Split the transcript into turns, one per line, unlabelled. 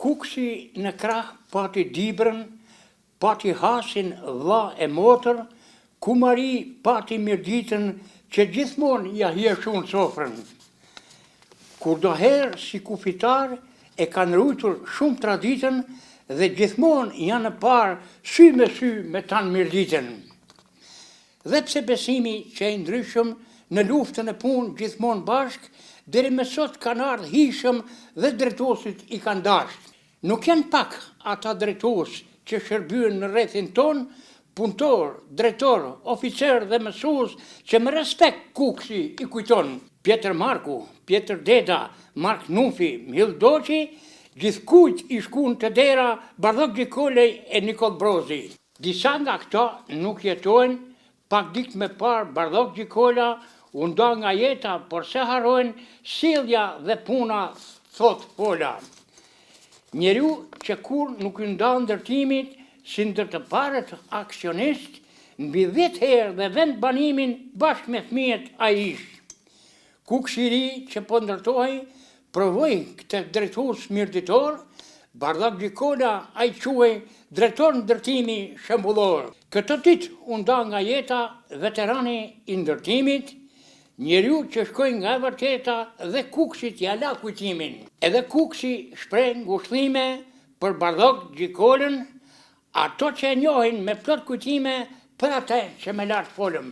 Kuksi në krah pati Dibrën, pati Hasin vlla e motër, ku Mari pati Mirditën që gjithmonë ja hieshun sofrën. Kur doherë si kufitar e kanë rujtur shumë traditën dhe gjithmonë janë parë sy me tanë Mirditën. Dhe pse besimi që e ndryshëm në luftën e punë gjithmonë bashk, deri me sot kanë ardhur hishëm dhe drejtosit i kanë dashur. Nuk janë pak ata drejtues që shërbyen në rrethin ton, punëtor, drejtor, oficer dhe mësues që me respekt Kuksi i kujton. Pjetër Marku, Pjetër Deda, Mark Nufi, Mill Doçi, gjithkujt i shkuan të dera Bardhok Gjikolej e Nikol Brozi. Disa nga këta nuk jetojnë, pak ditë më parë Bardhok Gjikola u nda nga jeta, por se harrojnë sjellja dhe puna, thot Pola. Njeriu që kur nuk i nda ndërtimit, si ndër të parët aksionist, mbi 10 herë dhe vend banimin bashkë me fëmijët ai ish. Kuksi i ri që po ndërtohej, provoi këtë drejtues mirëditor, Bardhok Gjikola ai quhej drejtor ndërtimi shembullor. Këtë ditë u nda nga jeta veterani i ndërtimit, njeriu që shkoi nga e vërteta dhe Kuksit ja la kujtimin. Edhe Kuksi shpreh ngushëllime për Bardhok Gjikolën, ato që e njohin me plot kujtime për atë që me lart folëm.